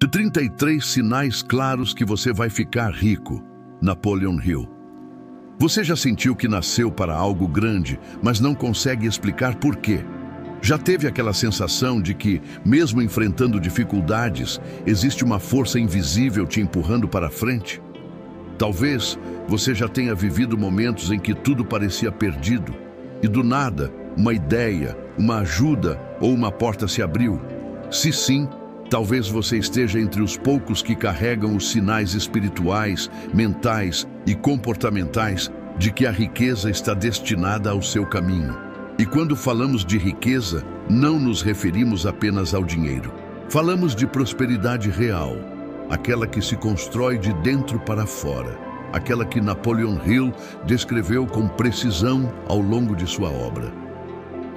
De 33 sinais claros que você vai ficar rico. Napoleon Hill. Você já sentiu que nasceu para algo grande, mas não consegue explicar por quê? Já teve aquela sensação de que, mesmo enfrentando dificuldades, existe uma força invisível te empurrando para frente? Talvez você já tenha vivido momentos em que tudo parecia perdido e do nada, uma ideia, uma ajuda ou uma porta se abriu. Se sim, talvez você esteja entre os poucos que carregam os sinais espirituais, mentais e comportamentais de que a riqueza está destinada ao seu caminho. E quando falamos de riqueza, não nos referimos apenas ao dinheiro. Falamos de prosperidade real, aquela que se constrói de dentro para fora, aquela que Napoleon Hill descreveu com precisão ao longo de sua obra.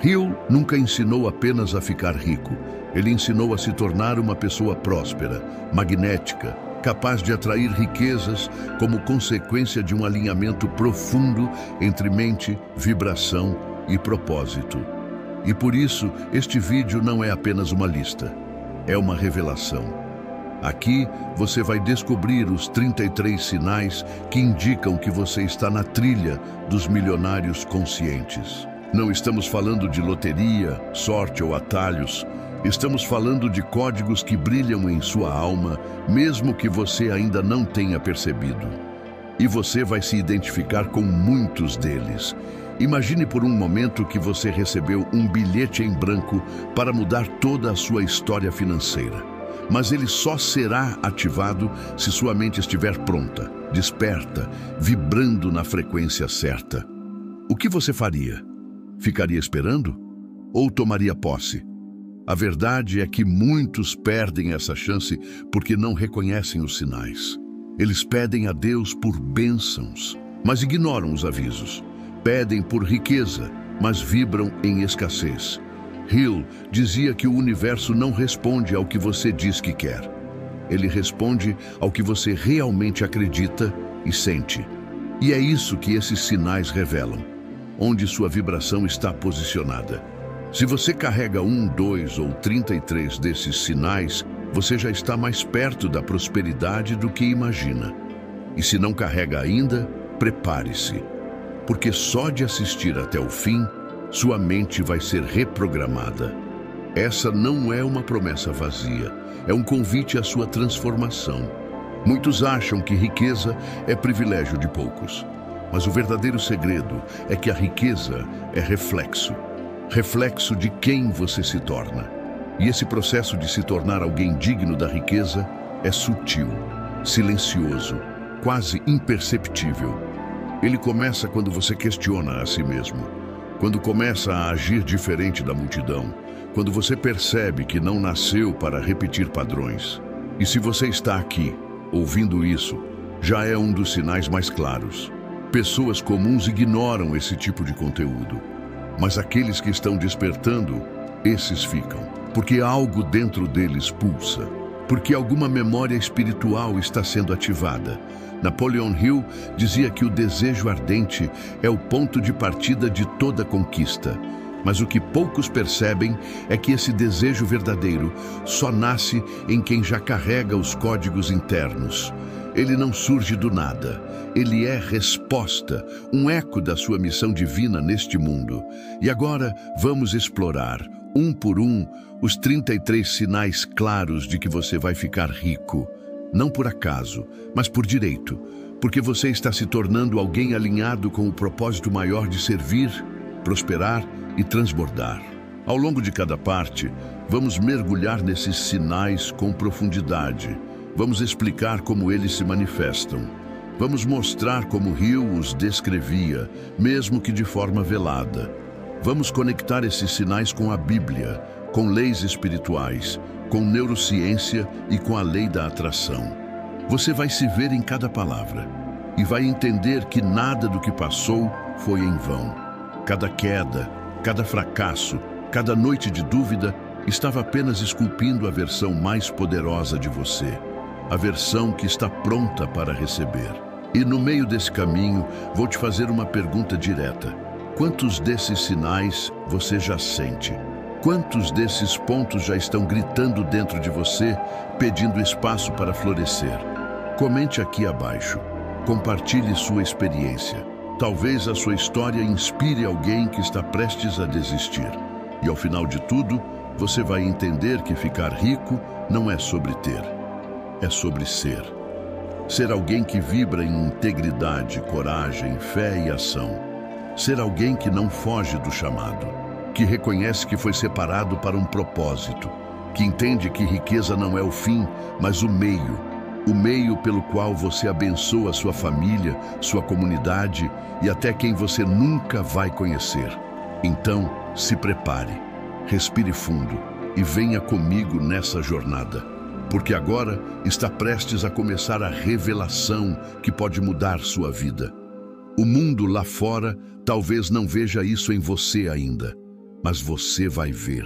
Hill nunca ensinou apenas a ficar rico. Ele ensinou a se tornar uma pessoa próspera, magnética, capaz de atrair riquezas como consequência de um alinhamento profundo entre mente, vibração e propósito. E por isso, este vídeo não é apenas uma lista, é uma revelação. Aqui você vai descobrir os 33 sinais que indicam que você está na trilha dos milionários conscientes. Não estamos falando de loteria, sorte ou atalhos. Estamos falando de códigos que brilham em sua alma, mesmo que você ainda não tenha percebido. E você vai se identificar com muitos deles. Imagine por um momento que você recebeu um bilhete em branco para mudar toda a sua história financeira. Mas ele só será ativado se sua mente estiver pronta, desperta, vibrando na frequência certa. O que você faria? Ficaria esperando? Ou tomaria posse? A verdade é que muitos perdem essa chance porque não reconhecem os sinais. Eles pedem a Deus por bênçãos, mas ignoram os avisos. Pedem por riqueza, mas vibram em escassez. Hill dizia que o universo não responde ao que você diz que quer. Ele responde ao que você realmente acredita e sente. E é isso que esses sinais revelam, onde sua vibração está posicionada. Se você carrega 1, 2 ou 33 desses sinais, você já está mais perto da prosperidade do que imagina. E se não carrega ainda, prepare-se, porque só de assistir até o fim, sua mente vai ser reprogramada. Essa não é uma promessa vazia, é um convite à sua transformação. Muitos acham que riqueza é privilégio de poucos, mas o verdadeiro segredo é que a riqueza é reflexo de quem você se torna. E esse processo de se tornar alguém digno da riqueza é sutil, silencioso, quase imperceptível. Ele começa quando você questiona a si mesmo, quando começa a agir diferente da multidão, quando você percebe que não nasceu para repetir padrões. E se você está aqui, ouvindo isso, já é um dos sinais mais claros. Pessoas comuns ignoram esse tipo de conteúdo, mas aqueles que estão despertando, esses ficam, porque algo dentro deles pulsa, porque alguma memória espiritual está sendo ativada. Napoleon Hill dizia que o desejo ardente é o ponto de partida de toda conquista, mas o que poucos percebem é que esse desejo verdadeiro só nasce em quem já carrega os códigos internos. Ele não surge do nada, ele é resposta, um eco da sua missão divina neste mundo. E agora vamos explorar, um por um, os 33 sinais claros de que você vai ficar rico. Não por acaso, mas por direito, porque você está se tornando alguém alinhado com o propósito maior de servir, prosperar e transbordar. Ao longo de cada parte, vamos mergulhar nesses sinais com profundidade. Vamos explicar como eles se manifestam. Vamos mostrar como Hill os descrevia, mesmo que de forma velada. Vamos conectar esses sinais com a Bíblia, com leis espirituais, com neurociência e com a lei da atração. Você vai se ver em cada palavra e vai entender que nada do que passou foi em vão. Cada queda, cada fracasso, cada noite de dúvida estava apenas esculpindo a versão mais poderosa de você, a versão que está pronta para receber. E no meio desse caminho, vou te fazer uma pergunta direta. Quantos desses sinais você já sente? Quantos desses pontos já estão gritando dentro de você, pedindo espaço para florescer? Comente aqui abaixo. Compartilhe sua experiência. Talvez a sua história inspire alguém que está prestes a desistir. E ao final de tudo, você vai entender que ficar rico não é sobre ter, é sobre ser. Ser alguém que vibra em integridade, coragem, fé e ação. Ser alguém que não foge do chamado, que reconhece que foi separado para um propósito, que entende que riqueza não é o fim, mas o meio pelo qual você abençoa sua família, sua comunidade e até quem você nunca vai conhecer. Então, se prepare, respire fundo e venha comigo nessa jornada, porque agora está prestes a começar a revelação que pode mudar sua vida. O mundo lá fora talvez não veja isso em você ainda, mas você vai ver.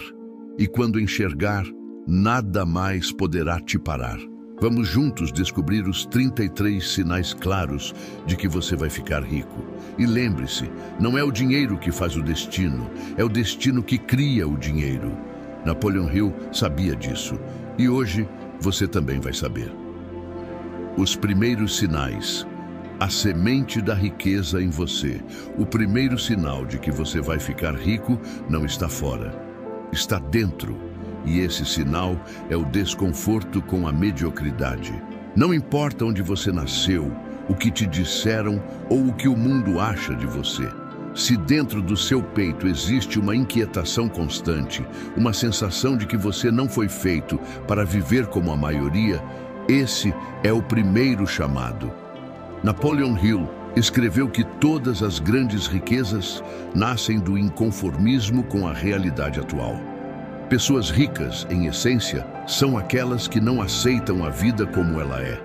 E quando enxergar, nada mais poderá te parar. Vamos juntos descobrir os 33 sinais claros de que você vai ficar rico. E lembre-se, não é o dinheiro que faz o destino, é o destino que cria o dinheiro. Napoleon Hill sabia disso, e hoje você também vai saber. Os primeiros sinais. A semente da riqueza em você. O primeiro sinal de que você vai ficar rico não está fora, está dentro. E esse sinal é o desconforto com a mediocridade. Não importa onde você nasceu, o que te disseram ou o que o mundo acha de você. Se dentro do seu peito existe uma inquietação constante, uma sensação de que você não foi feito para viver como a maioria, esse é o primeiro chamado. Napoleon Hill escreveu que todas as grandes riquezas nascem do inconformismo com a realidade atual. Pessoas ricas, em essência, são aquelas que não aceitam a vida como ela é.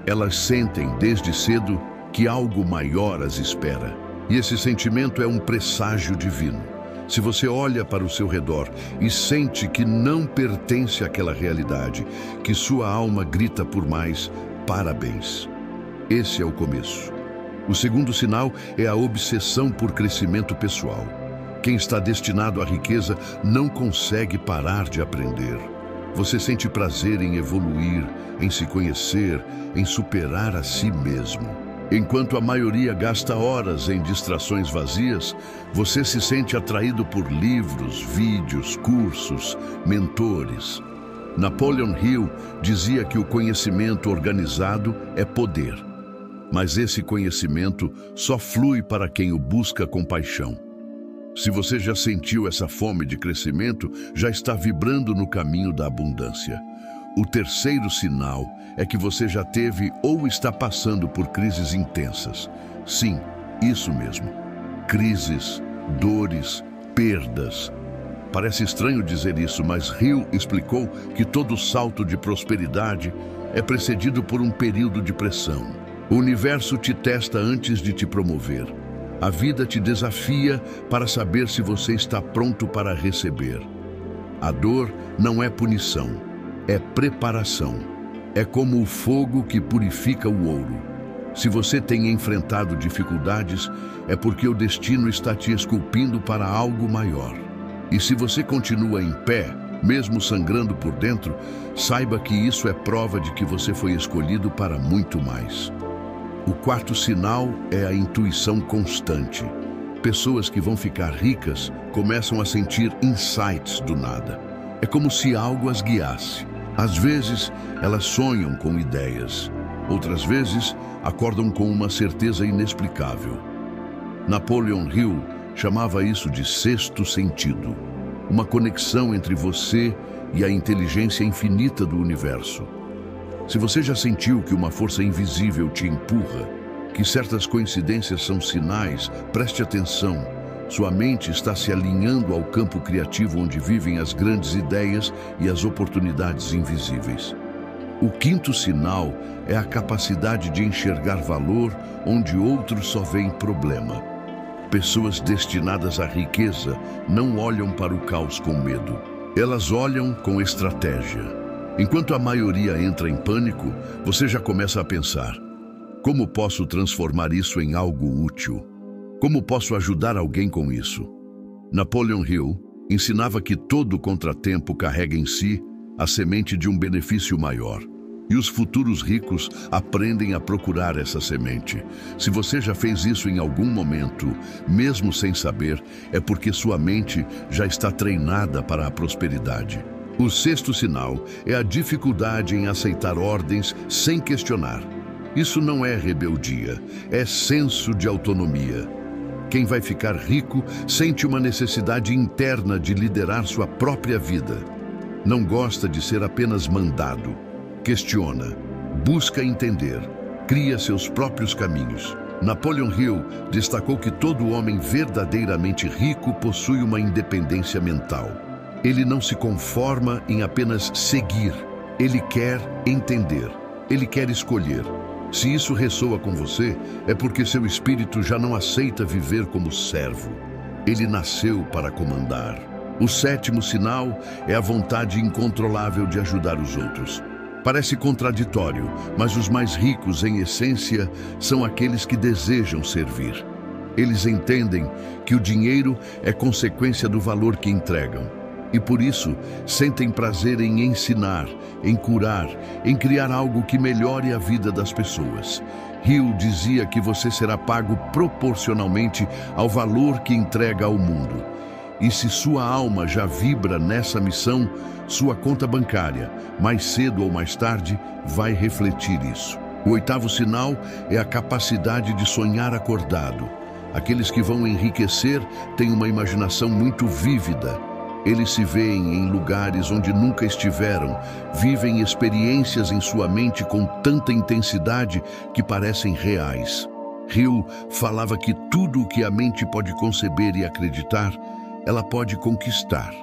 Elas sentem, desde cedo, que algo maior as espera. E esse sentimento é um presságio divino. Se você olha para o seu redor e sente que não pertence àquela realidade, que sua alma grita por mais, parabéns. Esse é o começo. O segundo sinal é a obsessão por crescimento pessoal. Quem está destinado à riqueza não consegue parar de aprender. Você sente prazer em evoluir, em se conhecer, em superar a si mesmo. Enquanto a maioria gasta horas em distrações vazias, você se sente atraído por livros, vídeos, cursos, mentores. Napoleon Hill dizia que o conhecimento organizado é poder. Mas esse conhecimento só flui para quem o busca com paixão. Se você já sentiu essa fome de crescimento, já está vibrando no caminho da abundância. O terceiro sinal é que você já teve ou está passando por crises intensas. Sim, isso mesmo. Crises, dores, perdas. Parece estranho dizer isso, mas Hill explicou que todo salto de prosperidade é precedido por um período de pressão. O universo te testa antes de te promover. A vida te desafia para saber se você está pronto para receber. A dor não é punição, é preparação. É como o fogo que purifica o ouro. Se você tem enfrentado dificuldades, é porque o destino está te esculpindo para algo maior. E se você continua em pé, mesmo sangrando por dentro, saiba que isso é prova de que você foi escolhido para muito mais. O quarto sinal é a intuição constante. Pessoas que vão ficar ricas começam a sentir insights do nada. É como se algo as guiasse. Às vezes, elas sonham com ideias. Outras vezes, acordam com uma certeza inexplicável. Napoleon Hill chamava isso de sexto sentido. Uma conexão entre você e a inteligência infinita do universo. Se você já sentiu que uma força invisível te empurra, que certas coincidências são sinais, preste atenção. Sua mente está se alinhando ao campo criativo onde vivem as grandes ideias e as oportunidades invisíveis. O quinto sinal é a capacidade de enxergar valor onde outros só veem problema. Pessoas destinadas à riqueza não olham para o caos com medo. Elas olham com estratégia. Enquanto a maioria entra em pânico, você já começa a pensar: como posso transformar isso em algo útil? Como posso ajudar alguém com isso? Napoleon Hill Ensinava que todo contratempo carrega em si a semente de um benefício maior. E os futuros ricos aprendem a procurar essa semente. Se você já fez isso em algum momento, mesmo sem saber, é porque sua mente já está treinada para a prosperidade. O sexto sinal é a dificuldade em aceitar ordens sem questionar. Isso não é rebeldia, é senso de autonomia. Quem vai ficar rico sente uma necessidade interna de liderar sua própria vida. Não gosta de ser apenas mandado. Questiona, busca entender, cria seus próprios caminhos. Napoleon Hill destacou que todo homem verdadeiramente rico possui uma independência mental. Ele não se conforma em apenas seguir, ele quer entender, ele quer escolher. Se isso ressoa com você, é porque seu espírito já não aceita viver como servo. Ele nasceu para comandar. O sétimo sinal é a vontade incontrolável de ajudar os outros. Parece contraditório, mas os mais ricos, em essência, são aqueles que desejam servir. Eles entendem que o dinheiro é consequência do valor que entregam. E por isso, sentem prazer em ensinar, em curar, em criar algo que melhore a vida das pessoas. Hill dizia que você será pago proporcionalmente ao valor que entrega ao mundo. E se sua alma já vibra nessa missão, sua conta bancária, mais cedo ou mais tarde, vai refletir isso. O oitavo sinal é a capacidade de sonhar acordado. Aqueles que vão enriquecer têm uma imaginação muito vívida. Eles se veem em lugares onde nunca estiveram, vivem experiências em sua mente com tanta intensidade que parecem reais. Hill falava que tudo o que a mente pode conceber e acreditar, ela pode conquistar.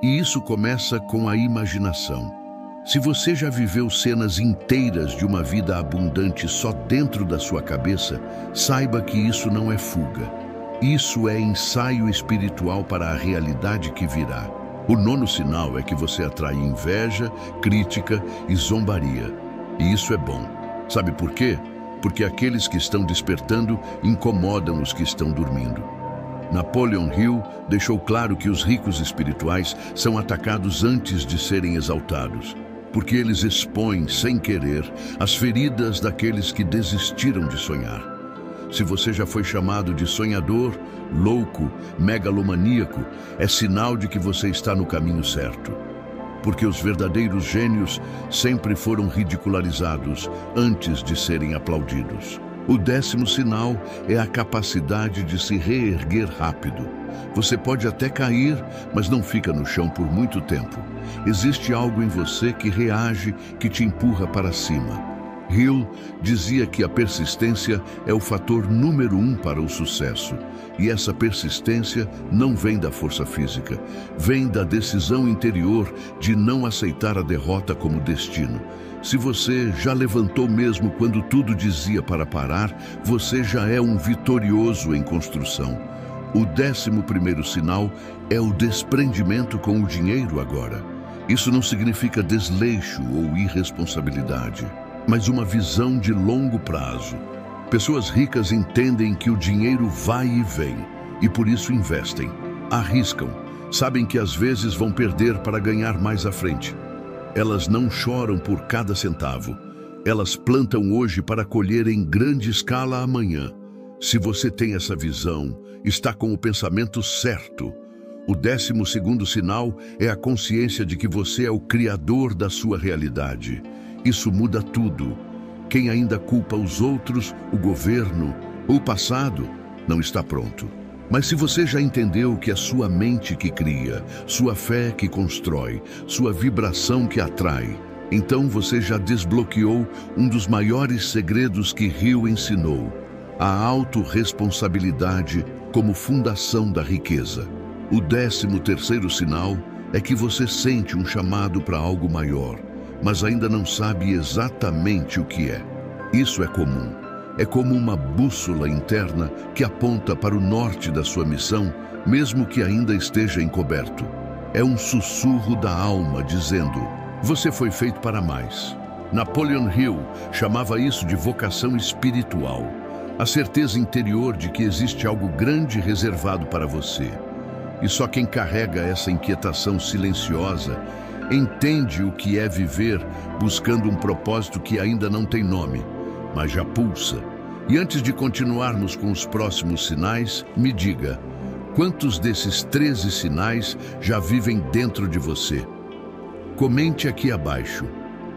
E isso começa com a imaginação. Se você já viveu cenas inteiras de uma vida abundante só dentro da sua cabeça, saiba que isso não é fuga. Isso é ensaio espiritual para a realidade que virá. O nono sinal é que você atrai inveja, crítica e zombaria. E isso é bom. Sabe por quê? Porque aqueles que estão despertando incomodam os que estão dormindo. Napoleon Hill deixou claro que os ricos espirituais são atacados antes de serem exaltados, porque eles expõem, sem querer, as feridas daqueles que desistiram de sonhar. Se você já foi chamado de sonhador, louco, megalomaníaco, é sinal de que você está no caminho certo. Porque os verdadeiros gênios sempre foram ridicularizados antes de serem aplaudidos. O décimo sinal é a capacidade de se reerguer rápido. Você pode até cair, mas não fica no chão por muito tempo. Existe algo em você que reage, que te empurra para cima. Hill dizia que a persistência é o fator número 1 para o sucesso. E essa persistência não vem da força física, vem da decisão interior de não aceitar a derrota como destino. Se você já levantou mesmo quando tudo dizia para parar, você já é um vitorioso em construção. O 11º sinal é o desprendimento com o dinheiro agora. Isso não significa desleixo ou irresponsabilidade, mas uma visão de longo prazo. Pessoas ricas entendem que o dinheiro vai e vem, e por isso investem, arriscam, sabem que às vezes vão perder para ganhar mais à frente. Elas não choram por cada centavo. Elas plantam hoje para colher em grande escala amanhã. Se você tem essa visão, está com o pensamento certo. O 12º sinal é a consciência de que você é o criador da sua realidade. Isso muda tudo. Quem ainda culpa os outros, o governo, o passado, não está pronto. Mas se você já entendeu que é sua mente que cria, sua fé que constrói, sua vibração que atrai, então você já desbloqueou um dos maiores segredos que Hill ensinou: a autorresponsabilidade como fundação da riqueza. O 13º sinal é que você sente um chamado para algo maior, mas ainda não sabe exatamente o que é. Isso é comum. É como uma bússola interna que aponta para o norte da sua missão, mesmo que ainda esteja encoberto. É um sussurro da alma dizendo: você foi feito para mais. Napoleon Hill chamava isso de vocação espiritual, a certeza interior de que existe algo grande reservado para você. E só quem carrega essa inquietação silenciosa entende o que é viver buscando um propósito que ainda não tem nome, mas já pulsa. E antes de continuarmos com os próximos sinais, me diga, quantos desses 13 sinais já vivem dentro de você? Comente aqui abaixo.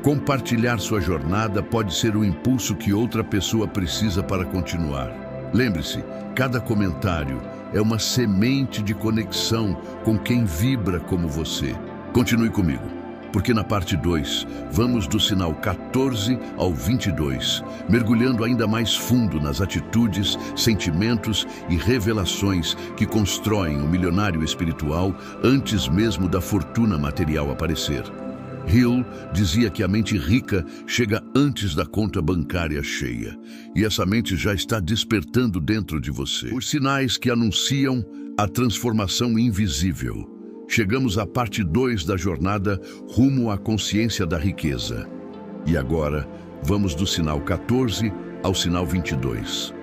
Compartilhar sua jornada pode ser o impulso que outra pessoa precisa para continuar. Lembre-se, cada comentário é uma semente de conexão com quem vibra como você. Continue comigo, porque na parte 2, vamos do sinal 14 ao 22, mergulhando ainda mais fundo nas atitudes, sentimentos e revelações que constroem o milionário espiritual antes mesmo da fortuna material aparecer. Hill dizia que a mente rica chega antes da conta bancária cheia, e essa mente já está despertando dentro de você. Os sinais que anunciam a transformação invisível. Chegamos à parte 2 da jornada rumo à consciência da riqueza. E agora, vamos do sinal 14 ao sinal 22.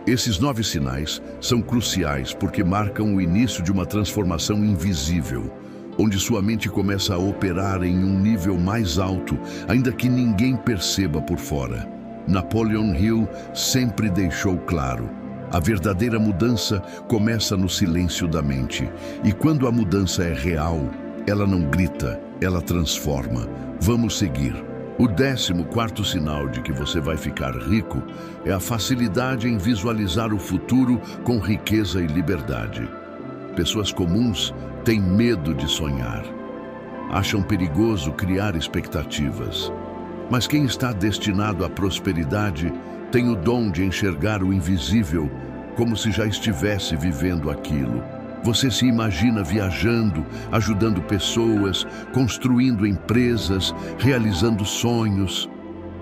Esses 9 sinais são cruciais porque marcam o início de uma transformação invisível, onde sua mente começa a operar em um nível mais alto, ainda que ninguém perceba por fora. Napoleon Hill sempre deixou claro: a verdadeira mudança começa no silêncio da mente. E quando a mudança é real, ela não grita, ela transforma. Vamos seguir. O 14º sinal de que você vai ficar rico é a facilidade em visualizar o futuro com riqueza e liberdade. Pessoas comuns têm medo de sonhar. Acham perigoso criar expectativas. Mas quem está destinado à prosperidade tem o dom de enxergar o invisível como se já estivesse vivendo aquilo. Você se imagina viajando, ajudando pessoas, construindo empresas, realizando sonhos.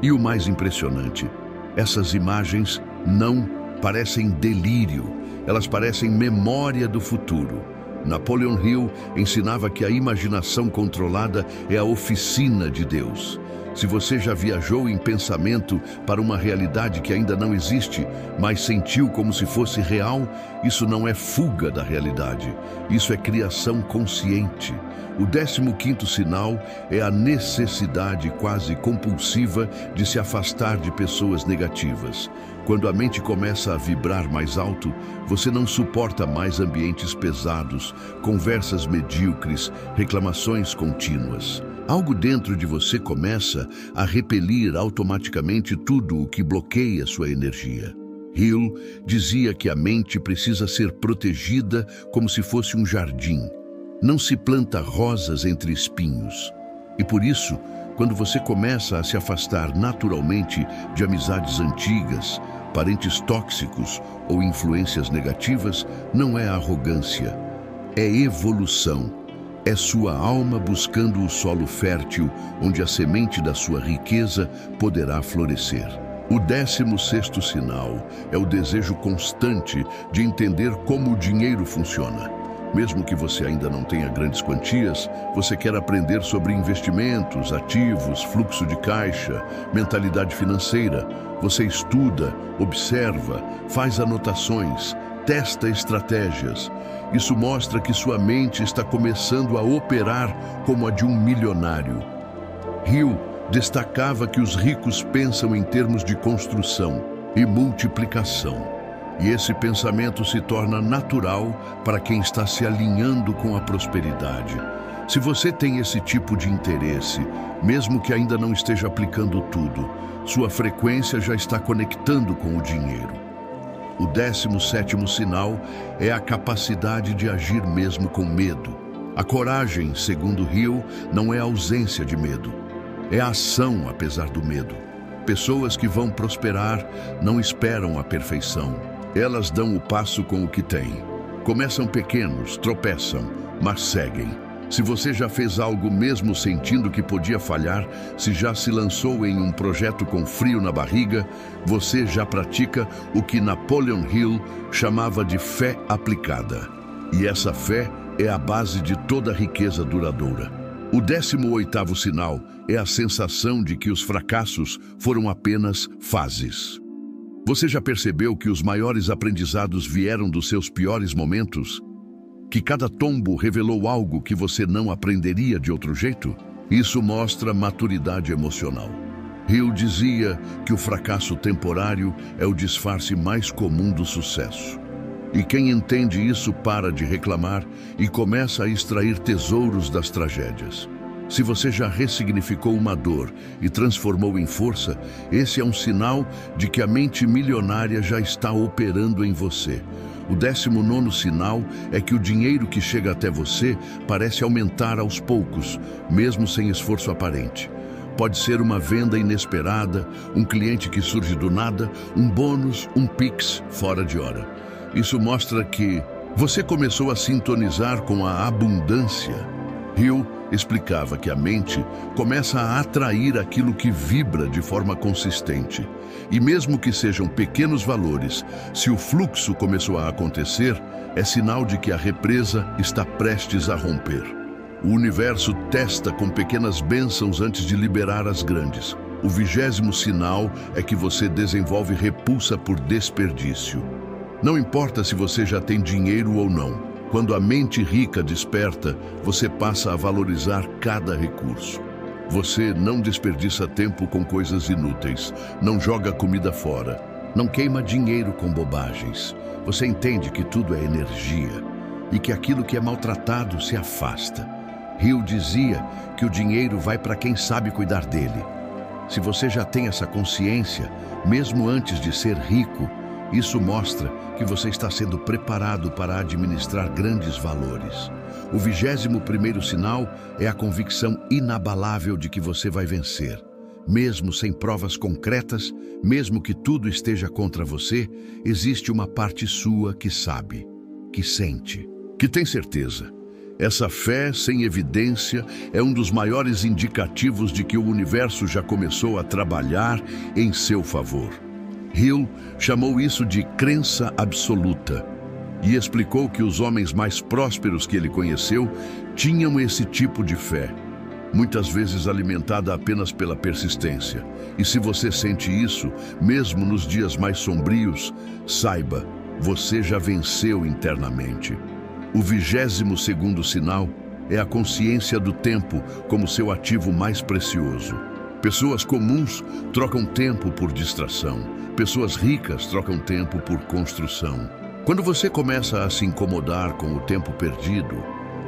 E o mais impressionante, essas imagens não parecem delírio, elas parecem memória do futuro. Napoleon Hill ensinava que a imaginação controlada é a oficina de Deus. Se você já viajou em pensamento para uma realidade que ainda não existe, mas sentiu como se fosse real, isso não é fuga da realidade, isso é criação consciente. O 15º sinal é a necessidade quase compulsiva de se afastar de pessoas negativas. Quando a mente começa a vibrar mais alto, você não suporta mais ambientes pesados, conversas medíocres, reclamações contínuas. Algo dentro de você começa a repelir automaticamente tudo o que bloqueia sua energia. Hill dizia que a mente precisa ser protegida como se fosse um jardim. Não se planta rosas entre espinhos. E por isso, quando você começa a se afastar naturalmente de amizades antigas, parentes tóxicos ou influências negativas, não é arrogância, é evolução. É sua alma buscando o solo fértil, onde a semente da sua riqueza poderá florescer. O 16º sinal é o desejo constante de entender como o dinheiro funciona. Mesmo que você ainda não tenha grandes quantias, você quer aprender sobre investimentos, ativos, fluxo de caixa, mentalidade financeira. Você estuda, observa, faz anotações, testa estratégias. Isso mostra que sua mente está começando a operar como a de um milionário. Hill destacava que os ricos pensam em termos de construção e multiplicação. E esse pensamento se torna natural para quem está se alinhando com a prosperidade. Se você tem esse tipo de interesse, mesmo que ainda não esteja aplicando tudo, sua frequência já está conectando com o dinheiro. O 17º sinal é a capacidade de agir mesmo com medo. A coragem, segundo Hill, não é a ausência de medo, é a ação apesar do medo. Pessoas que vão prosperar não esperam a perfeição. Elas dão o passo com o que têm. Começam pequenos, tropeçam, mas seguem. Se você já fez algo mesmo sentindo que podia falhar, se já se lançou em um projeto com frio na barriga, você já pratica o que Napoleon Hill chamava de fé aplicada. E essa fé é a base de toda riqueza duradoura. O 18º sinal é a sensação de que os fracassos foram apenas fases. Você já percebeu que os maiores aprendizados vieram dos seus piores momentos? Que cada tombo revelou algo que você não aprenderia de outro jeito? Isso mostra maturidade emocional. Hill dizia que o fracasso temporário é o disfarce mais comum do sucesso. E quem entende isso para de reclamar e começa a extrair tesouros das tragédias. Se você já ressignificou uma dor e transformou em força, esse é um sinal de que a mente milionária já está operando em você. O 19º sinal é que o dinheiro que chega até você parece aumentar aos poucos, mesmo sem esforço aparente. Pode ser uma venda inesperada, um cliente que surge do nada, um bônus, um Pix fora de hora. Isso mostra que você começou a sintonizar com a abundância. Hill explicava que a mente começa a atrair aquilo que vibra de forma consistente. E mesmo que sejam pequenos valores, se o fluxo começou a acontecer, é sinal de que a represa está prestes a romper. O universo testa com pequenas bênçãos antes de liberar as grandes. O 20º sinal é que você desenvolve repulsa por desperdício. Não importa se você já tem dinheiro ou não. Quando a mente rica desperta, você passa a valorizar cada recurso. Você não desperdiça tempo com coisas inúteis, não joga comida fora, não queima dinheiro com bobagens. Você entende que tudo é energia e que aquilo que é maltratado se afasta. Hill dizia que o dinheiro vai para quem sabe cuidar dele. Se você já tem essa consciência, mesmo antes de ser rico, isso mostra que você está sendo preparado para administrar grandes valores. O 21º sinal é a convicção inabalável de que você vai vencer. Mesmo sem provas concretas, mesmo que tudo esteja contra você, existe uma parte sua que sabe, que sente, que tem certeza. Essa fé sem evidência é um dos maiores indicativos de que o universo já começou a trabalhar em seu favor. Hill chamou isso de crença absoluta e explicou que os homens mais prósperos que ele conheceu tinham esse tipo de fé, muitas vezes alimentada apenas pela persistência. E se você sente isso, mesmo nos dias mais sombrios, saiba, você já venceu internamente. O 22º sinal é a consciência do tempo como seu ativo mais precioso. Pessoas comuns trocam tempo por distração. Pessoas ricas trocam tempo por construção. Quando você começa a se incomodar com o tempo perdido,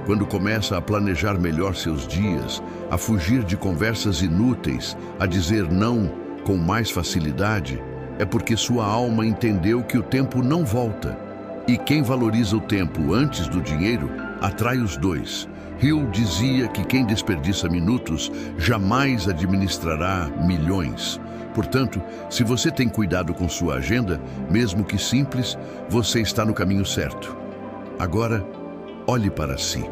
quando começa a planejar melhor seus dias, a fugir de conversas inúteis, a dizer não com mais facilidade, é porque sua alma entendeu que o tempo não volta. E quem valoriza o tempo antes do dinheiro, atrai os dois. Hill dizia que quem desperdiça minutos jamais administrará milhões. Portanto, se você tem cuidado com sua agenda, mesmo que simples, você está no caminho certo. Agora, olhe para si.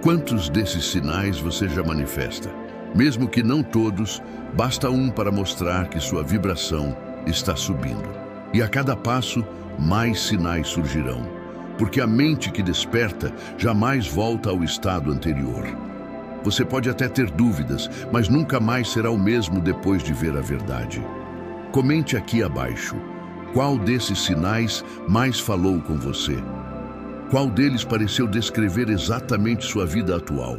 Quantos desses sinais você já manifesta? Mesmo que não todos, basta um para mostrar que sua vibração está subindo. E a cada passo, mais sinais surgirão. Porque a mente que desperta jamais volta ao estado anterior. Você pode até ter dúvidas, mas nunca mais será o mesmo depois de ver a verdade. Comente aqui abaixo. Qual desses sinais mais falou com você? Qual deles pareceu descrever exatamente sua vida atual?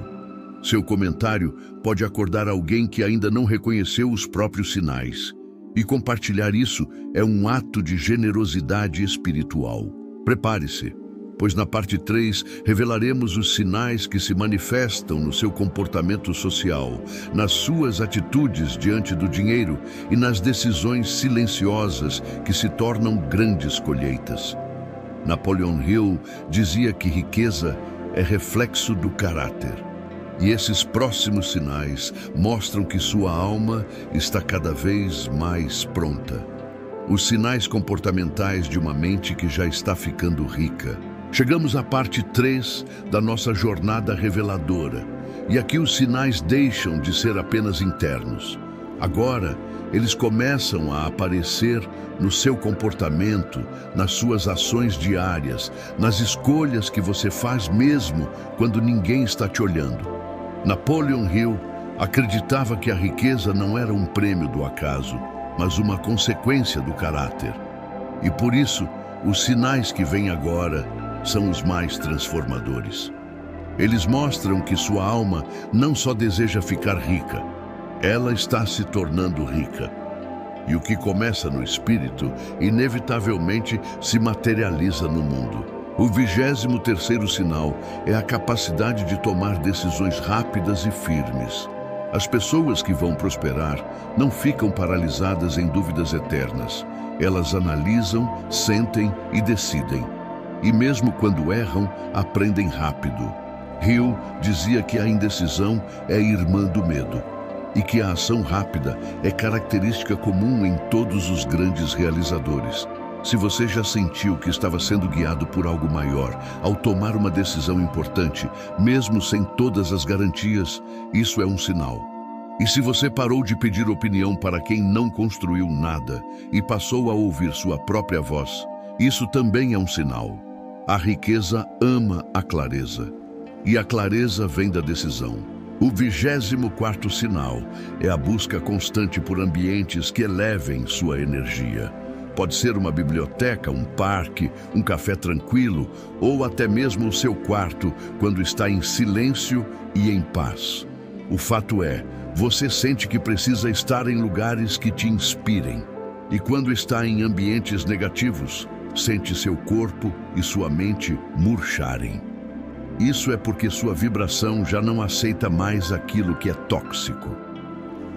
Seu comentário pode acordar alguém que ainda não reconheceu os próprios sinais. E compartilhar isso é um ato de generosidade espiritual. Prepare-se, pois na parte 3 revelaremos os sinais que se manifestam no seu comportamento social, nas suas atitudes diante do dinheiro e nas decisões silenciosas que se tornam grandes colheitas. Napoleon Hill dizia que riqueza é reflexo do caráter. E esses próximos sinais mostram que sua alma está cada vez mais pronta. Os sinais comportamentais de uma mente que já está ficando rica. Chegamos à parte 3 da nossa jornada reveladora. E aqui os sinais deixam de ser apenas internos. Agora, eles começam a aparecer no seu comportamento, nas suas ações diárias, nas escolhas que você faz mesmo quando ninguém está te olhando. Napoleon Hill acreditava que a riqueza não era um prêmio do acaso, mas uma consequência do caráter. E por isso, os sinais que vêm agora são os mais transformadores. Eles mostram que sua alma não só deseja ficar rica, ela está se tornando rica. E o que começa no espírito, inevitavelmente se materializa no mundo. O 23º sinal é a capacidade de tomar decisões rápidas e firmes. As pessoas que vão prosperar não ficam paralisadas em dúvidas eternas. Elas analisam, sentem e decidem. E mesmo quando erram, aprendem rápido. Hill dizia que a indecisão é irmã do medo e que a ação rápida é característica comum em todos os grandes realizadores. Se você já sentiu que estava sendo guiado por algo maior ao tomar uma decisão importante, mesmo sem todas as garantias, isso é um sinal. E se você parou de pedir opinião para quem não construiu nada e passou a ouvir sua própria voz, isso também é um sinal. A riqueza ama a clareza, e a clareza vem da decisão. O 24º sinal é a busca constante por ambientes que elevem sua energia. Pode ser uma biblioteca, um parque, um café tranquilo ou até mesmo o seu quarto quando está em silêncio e em paz. O fato é, você sente que precisa estar em lugares que te inspirem. E quando está em ambientes negativos, sente seu corpo e sua mente murcharem. Isso é porque sua vibração já não aceita mais aquilo que é tóxico.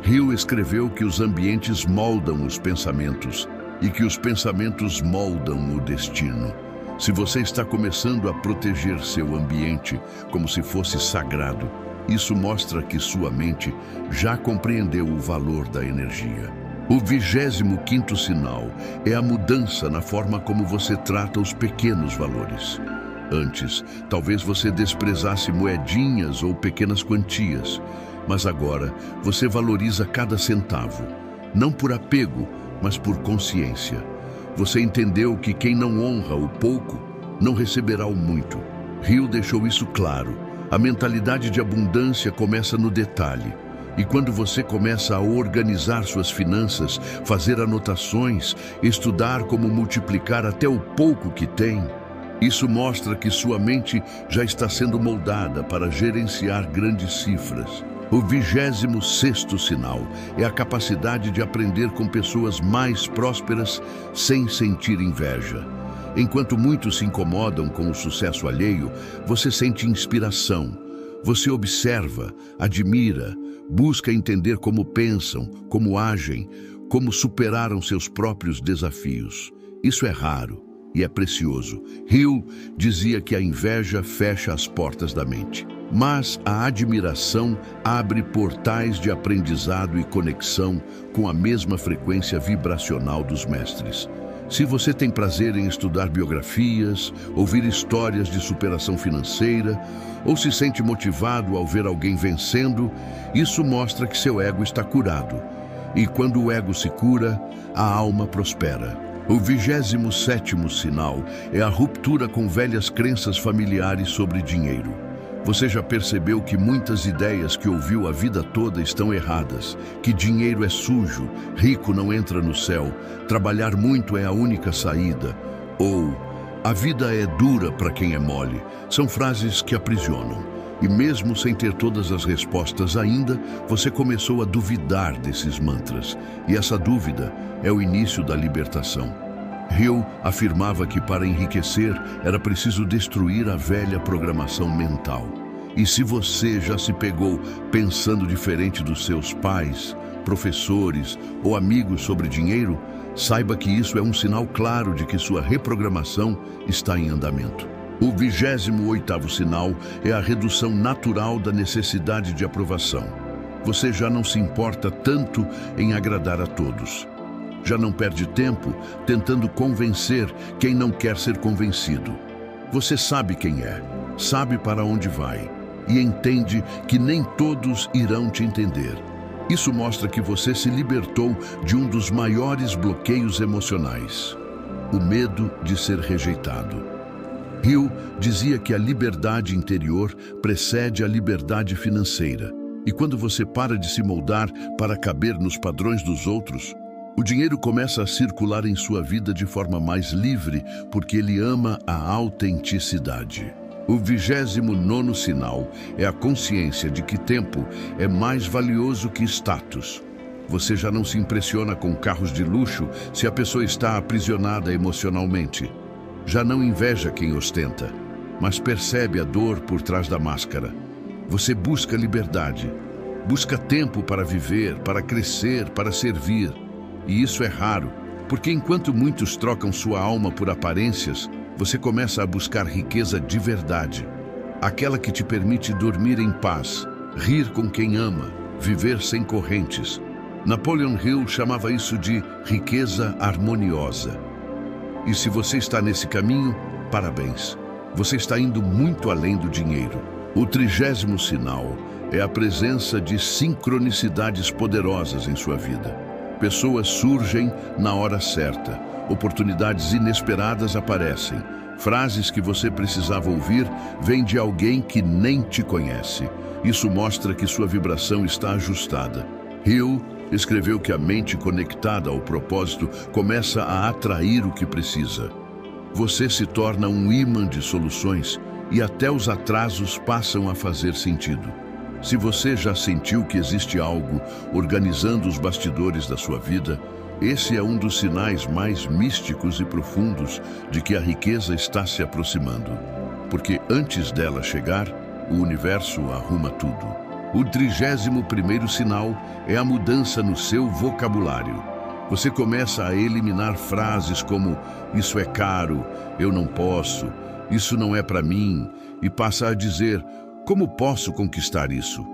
Hill escreveu que os ambientes moldam os pensamentos e que os pensamentos moldam o destino. Se você está começando a proteger seu ambiente como se fosse sagrado, isso mostra que sua mente já compreendeu o valor da energia. O 25º sinal é a mudança na forma como você trata os pequenos valores. Antes, talvez você desprezasse moedinhas ou pequenas quantias, mas agora você valoriza cada centavo, não por apego, mas por consciência. Você entendeu que quem não honra o pouco, não receberá o muito. Hill deixou isso claro. A mentalidade de abundância começa no detalhe. E quando você começa a organizar suas finanças, fazer anotações, estudar como multiplicar até o pouco que tem, isso mostra que sua mente já está sendo moldada para gerenciar grandes cifras. O 26º sinal é a capacidade de aprender com pessoas mais prósperas sem sentir inveja. Enquanto muitos se incomodam com o sucesso alheio, você sente inspiração. Você observa, admira, busca entender como pensam, como agem, como superaram seus próprios desafios. Isso é raro e é precioso. Hill dizia que a inveja fecha as portas da mente, mas a admiração abre portais de aprendizado e conexão com a mesma frequência vibracional dos mestres. Se você tem prazer em estudar biografias, ouvir histórias de superação financeira, ou se sente motivado ao ver alguém vencendo, isso mostra que seu ego está curado. E quando o ego se cura, a alma prospera. O 27º sinal é a ruptura com velhas crenças familiares sobre dinheiro. Você já percebeu que muitas ideias que ouviu a vida toda estão erradas? Que dinheiro é sujo, rico não entra no céu, trabalhar muito é a única saída? Ou, a vida é dura para quem é mole? São frases que aprisionam. E mesmo sem ter todas as respostas ainda, você começou a duvidar desses mantras. E essa dúvida é o início da libertação. Hill afirmava que para enriquecer era preciso destruir a velha programação mental. E se você já se pegou pensando diferente dos seus pais, professores ou amigos sobre dinheiro, saiba que isso é um sinal claro de que sua reprogramação está em andamento. O 28º sinal é a redução natural da necessidade de aprovação. Você já não se importa tanto em agradar a todos. Já não perde tempo tentando convencer quem não quer ser convencido. Você sabe quem é, sabe para onde vai e entende que nem todos irão te entender. Isso mostra que você se libertou de um dos maiores bloqueios emocionais, o medo de ser rejeitado. Hill dizia que a liberdade interior precede a liberdade financeira. E quando você para de se moldar para caber nos padrões dos outros, O dinheiro começa a circular em sua vida de forma mais livre porque ele ama a autenticidade. O 29º sinal é a consciência de que tempo é mais valioso que status. Você já não se impressiona com carros de luxo se a pessoa está aprisionada emocionalmente. Já não inveja quem ostenta, mas percebe a dor por trás da máscara. Você busca liberdade, busca tempo para viver, para crescer, para servir. E isso é raro, porque enquanto muitos trocam sua alma por aparências, você começa a buscar riqueza de verdade. Aquela que te permite dormir em paz, rir com quem ama, viver sem correntes. Napoleon Hill chamava isso de riqueza harmoniosa. E se você está nesse caminho, parabéns. Você está indo muito além do dinheiro. O 30º sinal é a presença de sincronicidades poderosas em sua vida. Pessoas surgem na hora certa. Oportunidades inesperadas aparecem. Frases que você precisava ouvir vêm de alguém que nem te conhece. Isso mostra que sua vibração está ajustada. Hill escreveu que a mente conectada ao propósito começa a atrair o que precisa. Você se torna um imã de soluções e até os atrasos passam a fazer sentido. Se você já sentiu que existe algo organizando os bastidores da sua vida, esse é um dos sinais mais místicos e profundos de que a riqueza está se aproximando. Porque antes dela chegar, o universo arruma tudo. O 31º sinal é a mudança no seu vocabulário. Você começa a eliminar frases como "isso é caro", "eu não posso", "isso não é para mim", e passa a dizer "como posso conquistar isso?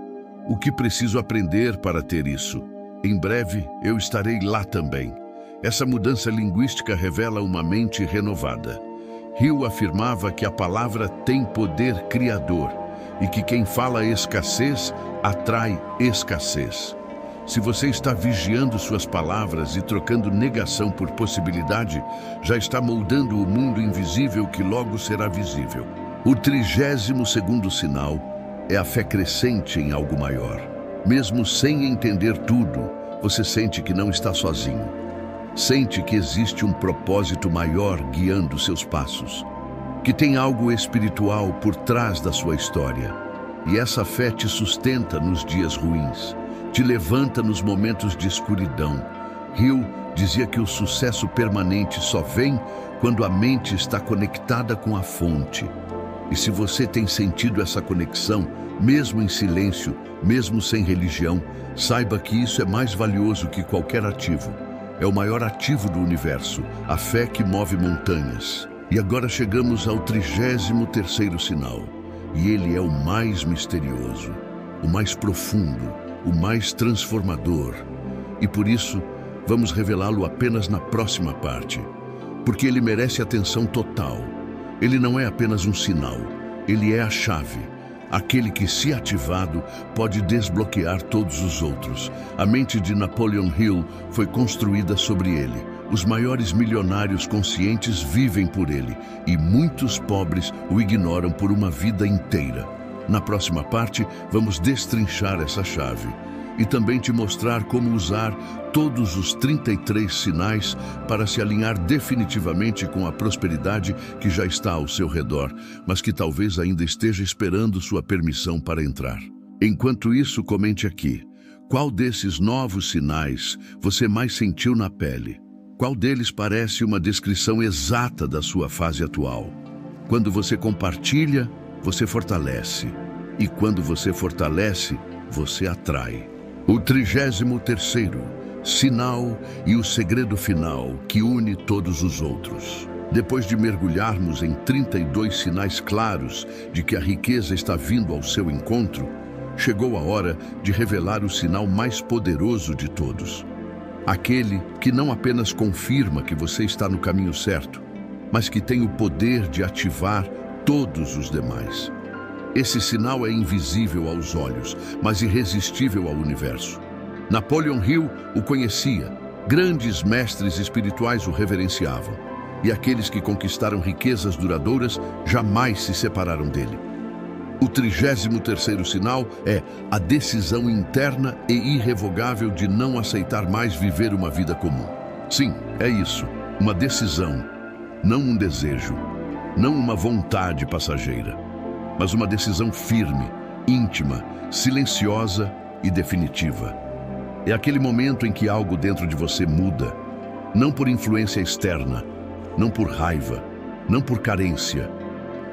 O que preciso aprender para ter isso? Em breve eu estarei lá também." Essa mudança linguística revela uma mente renovada. Hill afirmava que a palavra tem poder criador e que quem fala escassez atrai escassez. Se você está vigiando suas palavras e trocando negação por possibilidade, já está moldando o mundo invisível que logo será visível. O 32º sinal é a fé crescente em algo maior. Mesmo sem entender tudo, você sente que não está sozinho. Sente que existe um propósito maior guiando seus passos. Que tem algo espiritual por trás da sua história. E essa fé te sustenta nos dias ruins. Te levanta nos momentos de escuridão. Hill dizia que o sucesso permanente só vem quando a mente está conectada com a fonte. E se você tem sentido essa conexão, mesmo em silêncio, mesmo sem religião, saiba que isso é mais valioso que qualquer ativo. É o maior ativo do universo, a fé que move montanhas. E agora chegamos ao 33º sinal. E ele é o mais misterioso, o mais profundo, o mais transformador. E por isso, vamos revelá-lo apenas na próxima parte. Porque ele merece atenção total. Ele não é apenas um sinal, ele é a chave. Aquele que, se ativado, pode desbloquear todos os outros. A mente de Napoleon Hill foi construída sobre ele. Os maiores milionários conscientes vivem por ele, e muitos pobres o ignoram por uma vida inteira. Na próxima parte, vamos destrinchar essa chave e também te mostrar como usar todos os 33 sinais para se alinhar definitivamente com a prosperidade que já está ao seu redor, mas que talvez ainda esteja esperando sua permissão para entrar. Enquanto isso, comente aqui: qual desses novos sinais você mais sentiu na pele? Qual deles parece uma descrição exata da sua fase atual? Quando você compartilha, você fortalece. E quando você fortalece, você atrai. O 33º sinal e o segredo final que une todos os outros. Depois de mergulharmos em 32 sinais claros de que a riqueza está vindo ao seu encontro, chegou a hora de revelar o sinal mais poderoso de todos. Aquele que não apenas confirma que você está no caminho certo, mas que tem o poder de ativar todos os demais. Esse sinal é invisível aos olhos, mas irresistível ao universo. Napoleon Hill o conhecia, grandes mestres espirituais o reverenciavam, e aqueles que conquistaram riquezas duradouras jamais se separaram dele. O 33º sinal é a decisão interna e irrevogável de não aceitar mais viver uma vida comum. Sim, é isso, uma decisão, não um desejo, não uma vontade passageira, mas uma decisão firme, íntima, silenciosa e definitiva. É aquele momento em que algo dentro de você muda, não por influência externa, não por raiva, não por carência,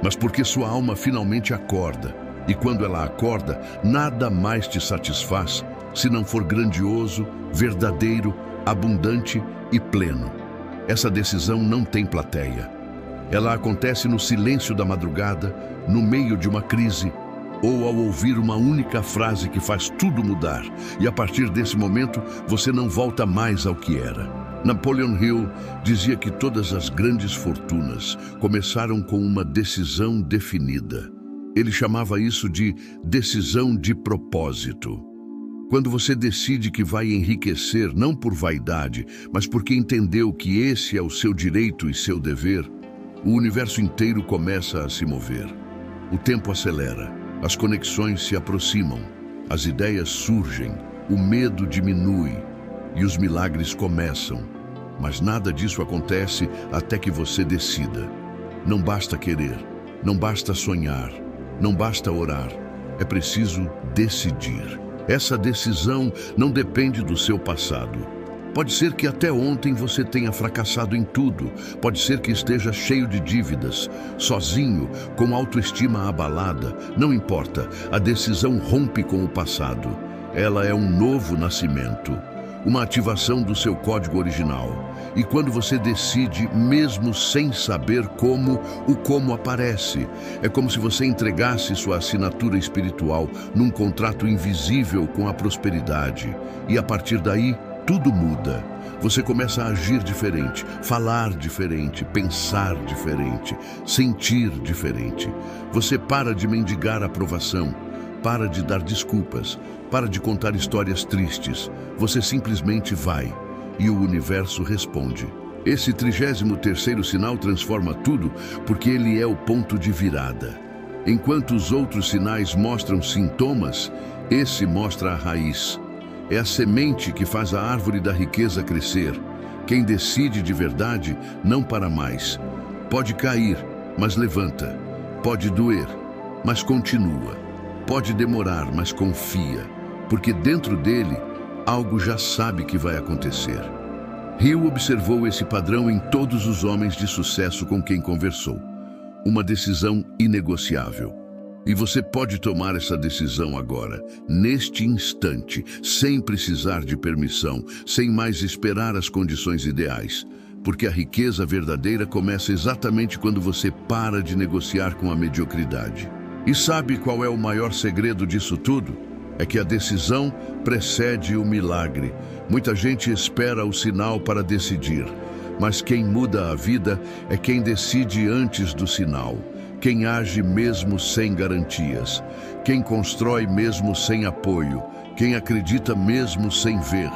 mas porque sua alma finalmente acorda. E quando ela acorda, nada mais te satisfaz se não for grandioso, verdadeiro, abundante e pleno. Essa decisão não tem plateia. Ela acontece no silêncio da madrugada, no meio de uma crise, ou ao ouvir uma única frase que faz tudo mudar. E a partir desse momento, você não volta mais ao que era. Napoleon Hill dizia que todas as grandes fortunas começaram com uma decisão definida. Ele chamava isso de decisão de propósito. Quando você decide que vai enriquecer não por vaidade, mas porque entendeu que esse é o seu direito e seu dever, o universo inteiro começa a se mover. O tempo acelera, as conexões se aproximam, as ideias surgem, o medo diminui e os milagres começam. Mas nada disso acontece até que você decida. Não basta querer, não basta sonhar, não basta orar. É preciso decidir. Essa decisão não depende do seu passado. Pode ser que até ontem você tenha fracassado em tudo. Pode ser que esteja cheio de dívidas, sozinho, com autoestima abalada. Não importa, a decisão rompe com o passado. Ela é um novo nascimento, uma ativação do seu código original. E quando você decide, mesmo sem saber como, o como aparece. É como se você entregasse sua assinatura espiritual num contrato invisível com a prosperidade. E a partir daí, tudo muda. Você começa a agir diferente, falar diferente, pensar diferente, sentir diferente. Você para de mendigar aprovação, para de dar desculpas, para de contar histórias tristes. Você simplesmente vai. E o universo responde. Esse 33º sinal transforma tudo porque ele é o ponto de virada. Enquanto os outros sinais mostram sintomas, esse mostra a raiz. É a semente que faz a árvore da riqueza crescer. Quem decide de verdade não para mais. Pode cair, mas levanta. Pode doer, mas continua. Pode demorar, mas confia. Porque dentro dele, algo já sabe que vai acontecer. Hill observou esse padrão em todos os homens de sucesso com quem conversou. Uma decisão inegociável. E você pode tomar essa decisão agora, neste instante, sem precisar de permissão, sem mais esperar as condições ideais. Porque a riqueza verdadeira começa exatamente quando você para de negociar com a mediocridade. E sabe qual é o maior segredo disso tudo? É que a decisão precede o milagre. Muita gente espera o sinal para decidir, mas quem muda a vida é quem decide antes do sinal, quem age mesmo sem garantias, quem constrói mesmo sem apoio, quem acredita mesmo sem ver.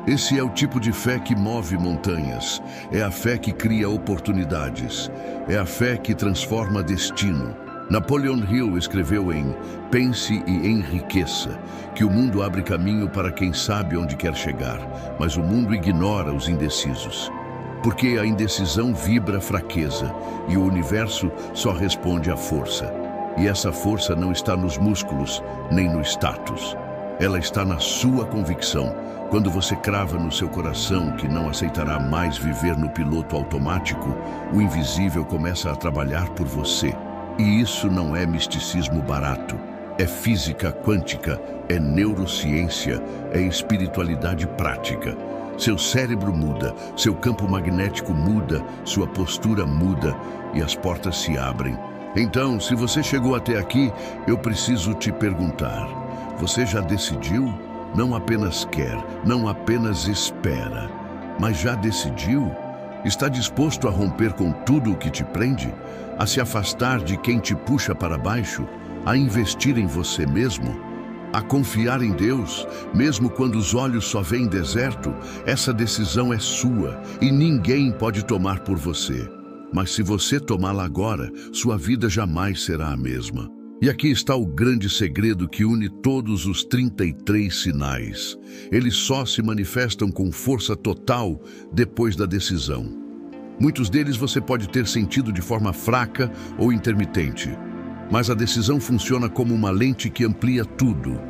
Esse é o tipo de fé que move montanhas, é a fé que cria oportunidades, é a fé que transforma destino. Napoleon Hill escreveu em Pense e Enriqueça, que o mundo abre caminho para quem sabe onde quer chegar, mas o mundo ignora os indecisos. Porque a indecisão vibra fraqueza e o universo só responde à força. E essa força não está nos músculos, nem no status. Ela está na sua convicção. Quando você crava no seu coração que não aceitará mais viver no piloto automático, o invisível começa a trabalhar por você. E isso não é misticismo barato, é física quântica, é neurociência, é espiritualidade prática. Seu cérebro muda, seu campo magnético muda, sua postura muda e as portas se abrem. Então, se você chegou até aqui, eu preciso te perguntar: você já decidiu? Não apenas quer, não apenas espera, mas já decidiu? Está disposto a romper com tudo o que te prende? A se afastar de quem te puxa para baixo? A investir em você mesmo? A confiar em Deus, mesmo quando os olhos só veem deserto? Essa decisão é sua e ninguém pode tomar por você. Mas se você tomá-la agora, sua vida jamais será a mesma. E aqui está o grande segredo que une todos os 33 sinais. Eles só se manifestam com força total depois da decisão. Muitos deles você pode ter sentido de forma fraca ou intermitente, mas a decisão funciona como uma lente que amplia tudo.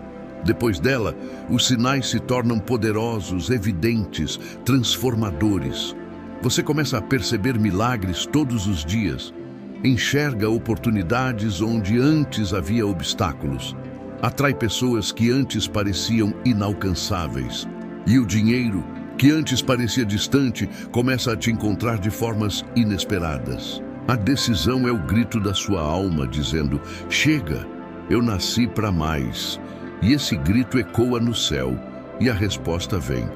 Depois dela, os sinais se tornam poderosos, evidentes, transformadores. Você começa a perceber milagres todos os dias. Enxerga oportunidades onde antes havia obstáculos. Atrai pessoas que antes pareciam inalcançáveis. E o dinheiro, que antes parecia distante, começa a te encontrar de formas inesperadas. A decisão é o grito da sua alma, dizendo: chega, eu nasci para mais. E esse grito ecoa no céu, e a resposta vem.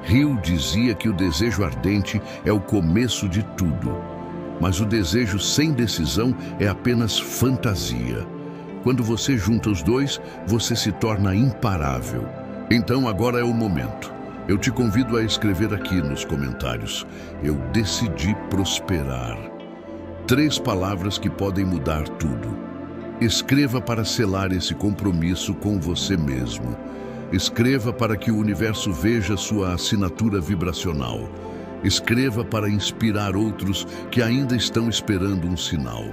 Hill dizia que o desejo ardente é o começo de tudo. Mas o desejo sem decisão é apenas fantasia. Quando você junta os dois, você se torna imparável. Então agora é o momento. Eu te convido a escrever aqui nos comentários: eu decidi prosperar. 3 palavras que podem mudar tudo. Escreva para selar esse compromisso com você mesmo. Escreva para que o universo veja sua assinatura vibracional. Escreva para inspirar outros que ainda estão esperando um sinal.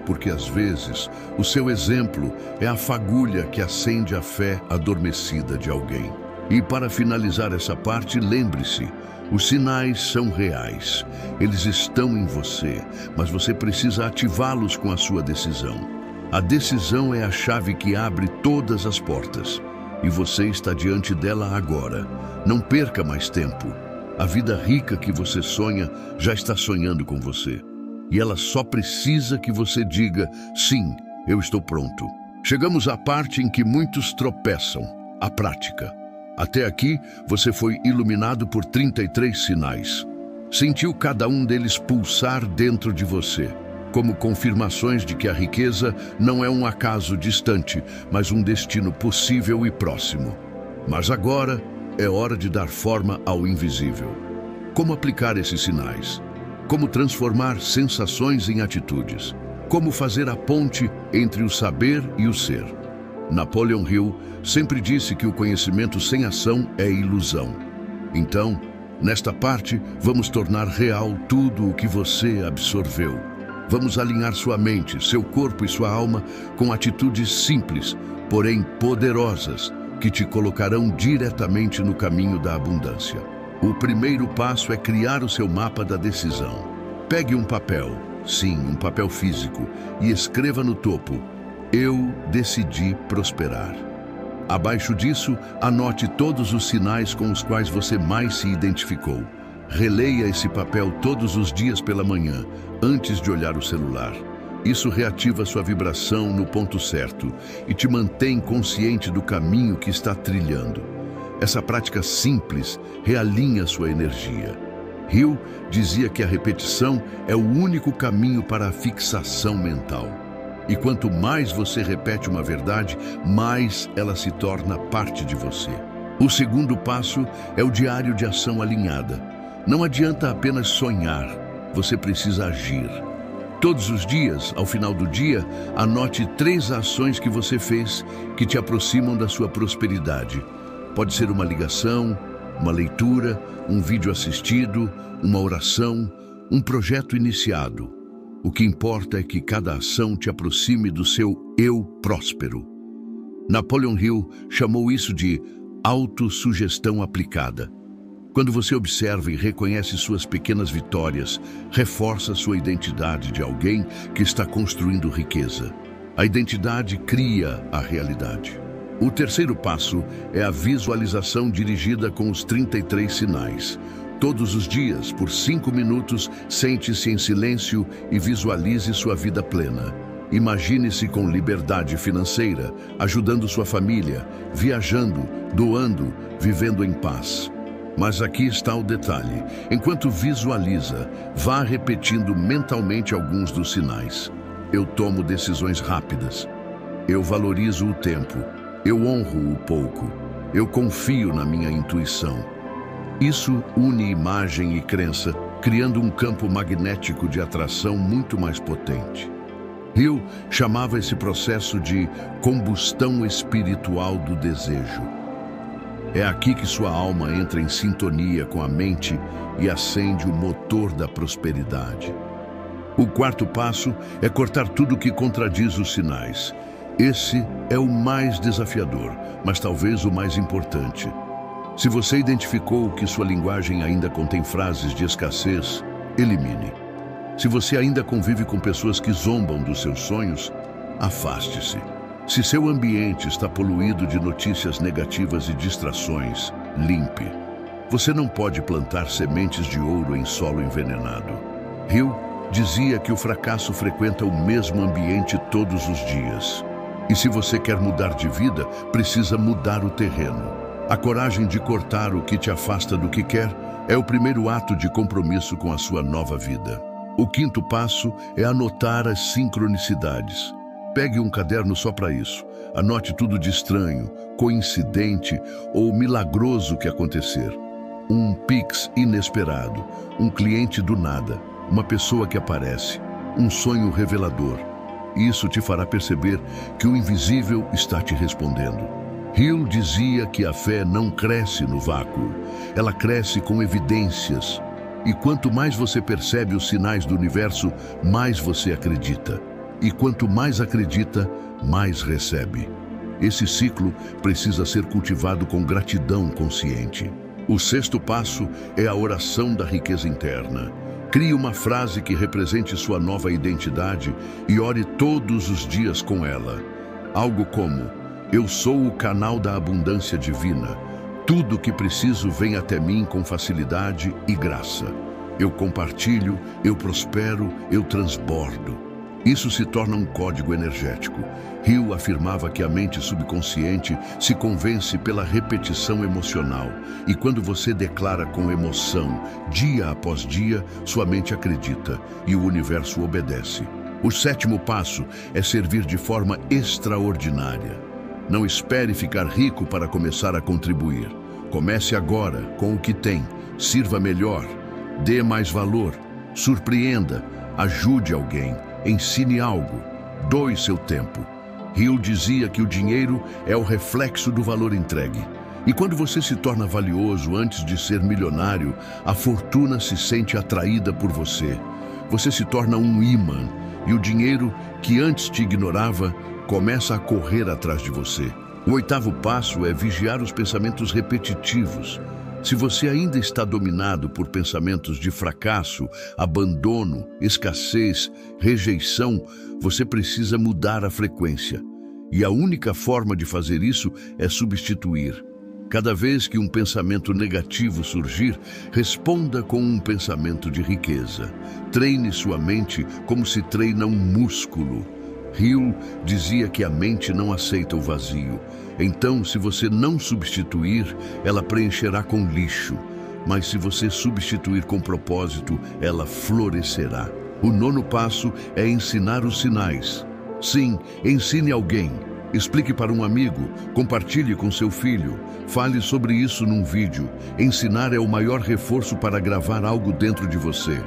Porque às vezes o seu exemplo é a fagulha que acende a fé adormecida de alguém. E para finalizar essa parte, lembre-se, os sinais são reais. Eles estão em você, mas você precisa ativá-los com a sua decisão. A decisão é a chave que abre todas as portas. E você está diante dela agora. Não perca mais tempo. A vida rica que você sonha já está sonhando com você. E ela só precisa que você diga: sim, eu estou pronto. Chegamos à parte em que muitos tropeçam, a prática. Até aqui, você foi iluminado por 33 sinais. Sentiu cada um deles pulsar dentro de você, como confirmações de que a riqueza não é um acaso distante, mas um destino possível e próximo. Mas agora é hora de dar forma ao invisível. Como aplicar esses sinais? Como transformar sensações em atitudes? Como fazer a ponte entre o saber e o ser? Napoleon Hill sempre disse que o conhecimento sem ação é ilusão. Então, nesta parte, vamos tornar real tudo o que você absorveu. Vamos alinhar sua mente, seu corpo e sua alma com atitudes simples, porém poderosas, que te colocarão diretamente no caminho da abundância. O primeiro passo é criar o seu mapa da decisão. Pegue um papel, sim, um papel físico, e escreva no topo: eu decidi prosperar. Abaixo disso, anote todos os sinais com os quais você mais se identificou. Releia esse papel todos os dias pela manhã, antes de olhar o celular. Isso reativa sua vibração no ponto certo e te mantém consciente do caminho que está trilhando. Essa prática simples realinha sua energia. Hill dizia que a repetição é o único caminho para a fixação mental. E quanto mais você repete uma verdade, mais ela se torna parte de você. O segundo passo é o diário de ação alinhada. Não adianta apenas sonhar, você precisa agir. Todos os dias, ao final do dia, anote 3 ações que você fez que te aproximam da sua prosperidade. Pode ser uma ligação, uma leitura, um vídeo assistido, uma oração, um projeto iniciado. O que importa é que cada ação te aproxime do seu eu próspero. Napoleon Hill chamou isso de autossugestão aplicada. Quando você observa e reconhece suas pequenas vitórias, reforça sua identidade de alguém que está construindo riqueza. A identidade cria a realidade. O terceiro passo é a visualização dirigida com os 33 sinais. Todos os dias, por 5 minutos, sente-se em silêncio e visualize sua vida plena. Imagine-se com liberdade financeira, ajudando sua família, viajando, doando, vivendo em paz. Mas aqui está o detalhe. Enquanto visualiza, vá repetindo mentalmente alguns dos sinais. Eu tomo decisões rápidas. Eu valorizo o tempo. Eu honro o pouco. Eu confio na minha intuição. Isso une imagem e crença, criando um campo magnético de atração muito mais potente. Hill chamava esse processo de combustão espiritual do desejo. É aqui que sua alma entra em sintonia com a mente e acende o motor da prosperidade. O quarto passo é cortar tudo que contradiz os sinais. Esse é o mais desafiador, mas talvez o mais importante. Se você identificou que sua linguagem ainda contém frases de escassez, elimine. Se você ainda convive com pessoas que zombam dos seus sonhos, afaste-se. Se seu ambiente está poluído de notícias negativas e distrações, limpe. Você não pode plantar sementes de ouro em solo envenenado. Hill dizia que o fracasso frequenta o mesmo ambiente todos os dias. E se você quer mudar de vida, precisa mudar o terreno. A coragem de cortar o que te afasta do que quer é o primeiro ato de compromisso com a sua nova vida. O quinto passo é anotar as sincronicidades. Pegue um caderno só para isso. Anote tudo de estranho, coincidente ou milagroso que acontecer. Um Pix inesperado, um cliente do nada, uma pessoa que aparece, um sonho revelador. Isso te fará perceber que o invisível está te respondendo. Hill dizia que a fé não cresce no vácuo, ela cresce com evidências. E quanto mais você percebe os sinais do universo, mais você acredita. E quanto mais acredita, mais recebe. Esse ciclo precisa ser cultivado com gratidão consciente. O sexto passo é a oração da riqueza interna. Crie uma frase que represente sua nova identidade e ore todos os dias com ela. Algo como: eu sou o canal da abundância divina. Tudo o que preciso vem até mim com facilidade e graça. Eu compartilho, eu prospero, eu transbordo. Isso se torna um código energético. Hill afirmava que a mente subconsciente se convence pela repetição emocional. E quando você declara com emoção, dia após dia, sua mente acredita e o universo obedece. O sétimo passo é servir de forma extraordinária. Não espere ficar rico para começar a contribuir. Comece agora com o que tem. Sirva melhor. Dê mais valor. Surpreenda. Ajude alguém. Ensine algo. Doe seu tempo. Hill dizia que o dinheiro é o reflexo do valor entregue. E quando você se torna valioso antes de ser milionário, a fortuna se sente atraída por você. Você se torna um imã e o dinheiro, que antes te ignorava, começa a correr atrás de você. O oitavo passo é vigiar os pensamentos repetitivos. Se você ainda está dominado por pensamentos de fracasso, abandono, escassez, rejeição, você precisa mudar a frequência. E a única forma de fazer isso é substituir. Cada vez que um pensamento negativo surgir, responda com um pensamento de riqueza. Treine sua mente como se treina um músculo. Hill dizia que a mente não aceita o vazio. Então, se você não substituir, ela preencherá com lixo. Mas se você substituir com propósito, ela florescerá. O nono passo é ensinar os sinais. Sim, ensine alguém. Explique para um amigo, compartilhe com seu filho, fale sobre isso num vídeo. Ensinar é o maior reforço para gravar algo dentro de você.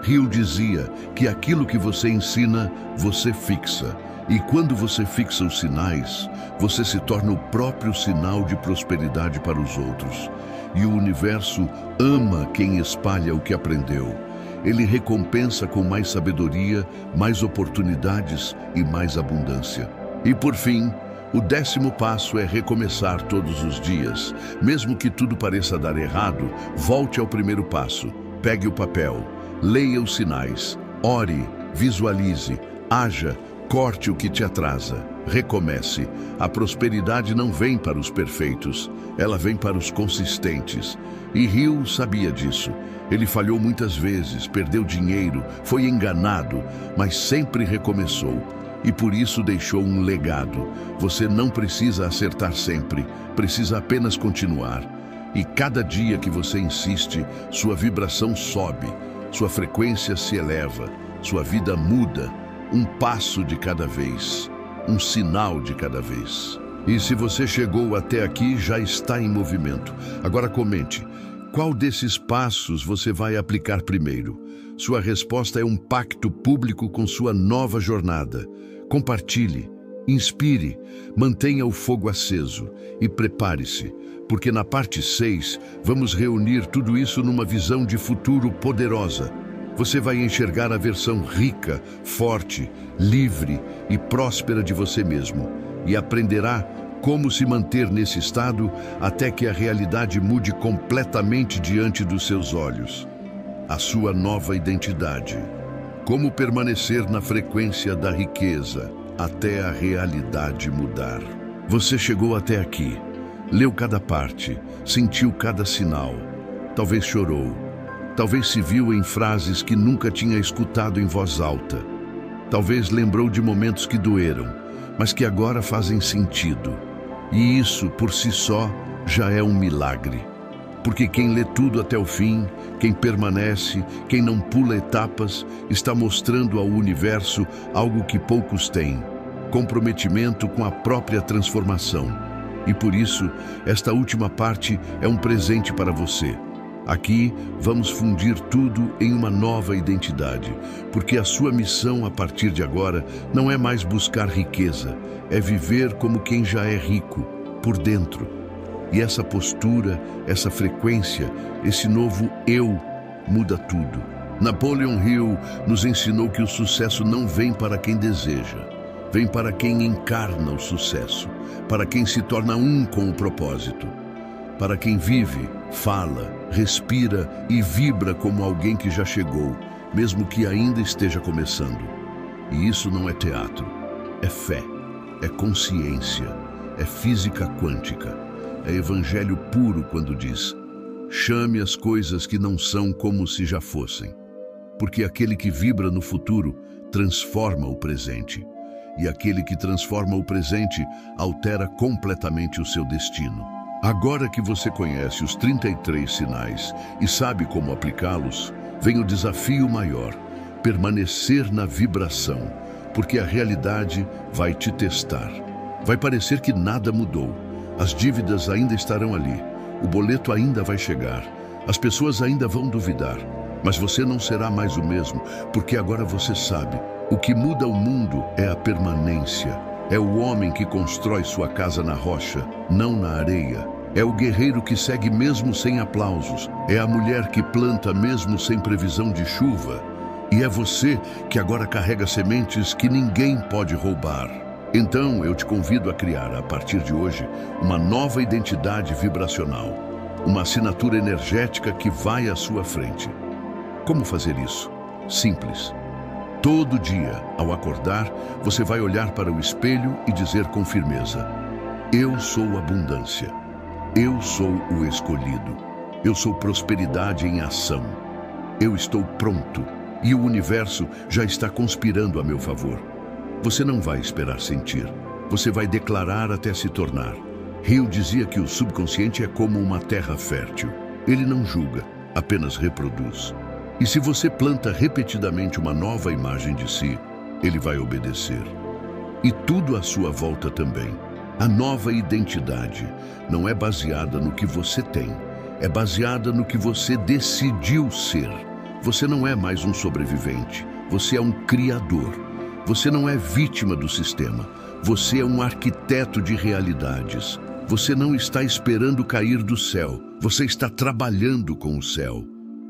Hill dizia que aquilo que você ensina, você fixa. E quando você fixa os sinais, você se torna o próprio sinal de prosperidade para os outros. E o universo ama quem espalha o que aprendeu. Ele recompensa com mais sabedoria, mais oportunidades e mais abundância. E por fim, o 10º passo é recomeçar todos os dias. Mesmo que tudo pareça dar errado, volte ao primeiro passo. Pegue o papel, leia os sinais, ore, visualize, haja, corte o que te atrasa, recomece. A prosperidade não vem para os perfeitos, ela vem para os consistentes. E Hill sabia disso. Ele falhou muitas vezes, perdeu dinheiro, foi enganado, mas sempre recomeçou. E por isso deixou um legado. Você não precisa acertar sempre, precisa apenas continuar. E cada dia que você insiste, sua vibração sobe, sua frequência se eleva, sua vida muda, um passo de cada vez, um sinal de cada vez. E se você chegou até aqui, já está em movimento. Agora comente, Qual desses passos você vai aplicar primeiro? Sua resposta é um pacto público com sua nova jornada. Compartilhe, inspire, mantenha o fogo aceso e prepare-se, porque na parte 6 vamos reunir tudo isso numa visão de futuro poderosa. Você vai enxergar a versão rica, forte, livre e próspera de você mesmo e aprenderá como se manter nesse estado até que a realidade mude completamente diante dos seus olhos. A sua nova identidade. Como permanecer na frequência da riqueza até a realidade mudar. Você chegou até aqui, leu cada parte, sentiu cada sinal. Talvez chorou, talvez se viu em frases que nunca tinha escutado em voz alta. Talvez lembrou de momentos que doeram, mas que agora fazem sentido. E isso, por si só, já é um milagre. Porque quem lê tudo até o fim, quem permanece, quem não pula etapas, está mostrando ao universo algo que poucos têm: comprometimento com a própria transformação. E por isso, esta última parte é um presente para você. Aqui, vamos fundir tudo em uma nova identidade, porque a sua missão a partir de agora não é mais buscar riqueza, é viver como quem já é rico, por dentro. E essa postura, essa frequência, esse novo eu, muda tudo. Napoleon Hill nos ensinou que o sucesso não vem para quem deseja, vem para quem encarna o sucesso, para quem se torna um com o propósito, para quem vive, fala, respira e vibra como alguém que já chegou, mesmo que ainda esteja começando. E isso não é teatro, é fé, é consciência, é física quântica, é evangelho puro quando diz: chame as coisas que não são como se já fossem. Porque aquele que vibra no futuro transforma o presente, e aquele que transforma o presente altera completamente o seu destino. Agora que você conhece os 33 sinais e sabe como aplicá-los, vem o desafio maior: permanecer na vibração, porque a realidade vai te testar. Vai parecer que nada mudou, as dívidas ainda estarão ali, o boleto ainda vai chegar, as pessoas ainda vão duvidar, mas você não será mais o mesmo, porque agora você sabe: o que muda o mundo é a permanência. É o homem que constrói sua casa na rocha, não na areia. É o guerreiro que segue mesmo sem aplausos. É a mulher que planta mesmo sem previsão de chuva. E é você que agora carrega sementes que ninguém pode roubar. Então eu te convido a criar, a partir de hoje, uma nova identidade vibracional. Uma assinatura energética que vai à sua frente. Como fazer isso? Simples. Todo dia, ao acordar, você vai olhar para o espelho e dizer com firmeza: eu sou abundância. Eu sou o escolhido. Eu sou prosperidade em ação. Eu estou pronto e o universo já está conspirando a meu favor. Você não vai esperar sentir. Você vai declarar até se tornar. Hill dizia que o subconsciente é como uma terra fértil. Ele não julga, apenas reproduz. E se você planta repetidamente uma nova imagem de si, ele vai obedecer. E tudo à sua volta também. A nova identidade não é baseada no que você tem, é baseada no que você decidiu ser. Você não é mais um sobrevivente, você é um criador. Você não é vítima do sistema, você é um arquiteto de realidades. Você não está esperando cair do céu, você está trabalhando com o céu.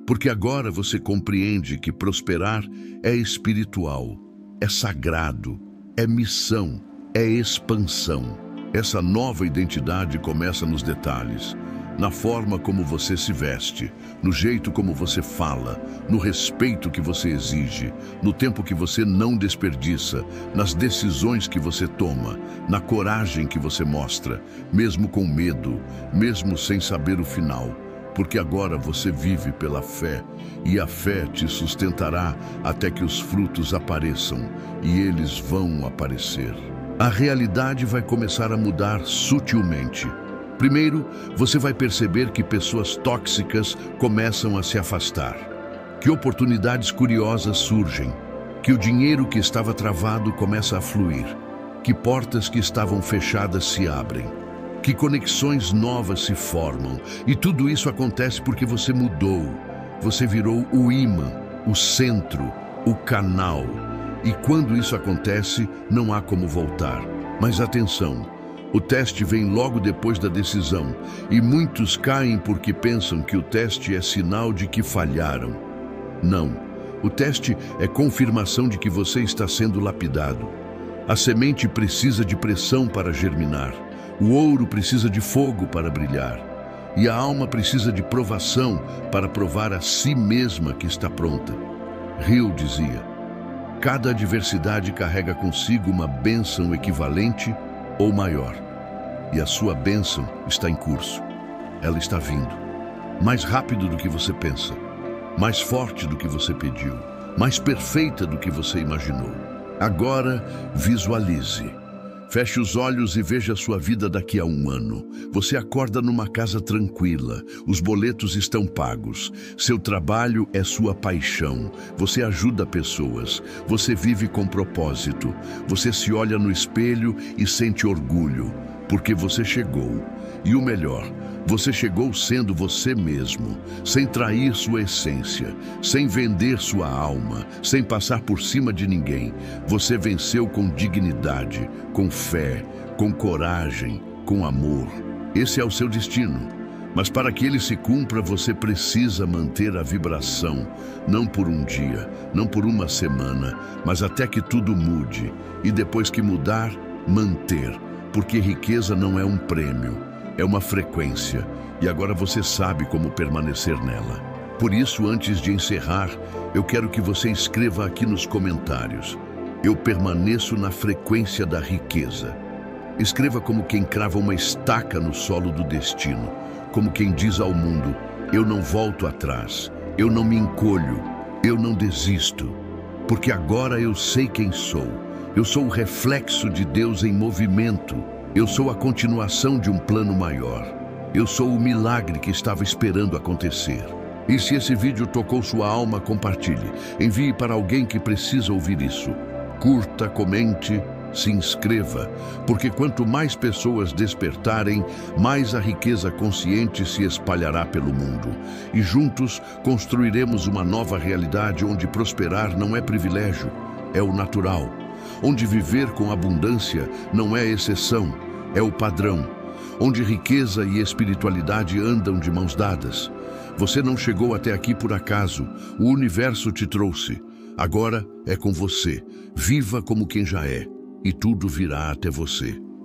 Porque agora você compreende que prosperar é espiritual, é sagrado, é missão, é expansão. Essa nova identidade começa nos detalhes, na forma como você se veste, no jeito como você fala, no respeito que você exige, no tempo que você não desperdiça, nas decisões que você toma, na coragem que você mostra, mesmo com medo, mesmo sem saber o final. Porque agora você vive pela fé, e a fé te sustentará até que os frutos apareçam, e eles vão aparecer. A realidade vai começar a mudar sutilmente. Primeiro, você vai perceber que pessoas tóxicas começam a se afastar, que oportunidades curiosas surgem, que o dinheiro que estava travado começa a fluir, que portas que estavam fechadas se abrem. que conexões novas se formam. E tudo isso acontece porque você mudou. Você virou o ímã, o centro, o canal. E quando isso acontece, não há como voltar. Mas atenção, o teste vem logo depois da decisão. E muitos caem porque pensam que o teste é sinal de que falharam. Não, o teste é confirmação de que você está sendo lapidado. A semente precisa de pressão para germinar. O ouro precisa de fogo para brilhar. E a alma precisa de provação para provar a si mesma que está pronta. Hill dizia: cada adversidade carrega consigo uma bênção equivalente ou maior. E a sua bênção está em curso. Ela está vindo. Mais rápido do que você pensa. Mais forte do que você pediu. Mais perfeita do que você imaginou. Agora, visualize. Feche os olhos e veja a sua vida daqui a um ano. Você acorda numa casa tranquila, os boletos estão pagos, seu trabalho é sua paixão, você ajuda pessoas, você vive com propósito, você se olha no espelho e sente orgulho, porque você chegou. E o melhor, você chegou sendo você mesmo, sem trair sua essência, sem vender sua alma, sem passar por cima de ninguém. Você venceu com dignidade, com fé, com coragem, com amor. Esse é o seu destino. Mas para que ele se cumpra, você precisa manter a vibração, não por um dia, não por uma semana, mas até que tudo mude. E depois que mudar, manter, porque riqueza não é um prêmio. É uma frequência, e agora você sabe como permanecer nela. Por isso, antes de encerrar, eu quero que você escreva aqui nos comentários: eu permaneço na frequência da riqueza. Escreva como quem crava uma estaca no solo do destino, como quem diz ao mundo: eu não volto atrás, eu não me encolho, eu não desisto, porque agora eu sei quem sou. Eu sou o reflexo de Deus em movimento. Eu sou a continuação de um plano maior. Eu sou o milagre que estava esperando acontecer. E se esse vídeo tocou sua alma, compartilhe. Envie para alguém que precisa ouvir isso. Curta, comente, se inscreva, porque quanto mais pessoas despertarem, mais a riqueza consciente se espalhará pelo mundo. E juntos construiremos uma nova realidade onde prosperar não é privilégio, é o natural. Onde viver com abundância não é exceção, é o padrão. Onde riqueza e espiritualidade andam de mãos dadas. Você não chegou até aqui por acaso, o universo te trouxe. Agora é com você. Viva como quem já é, e tudo virá até você.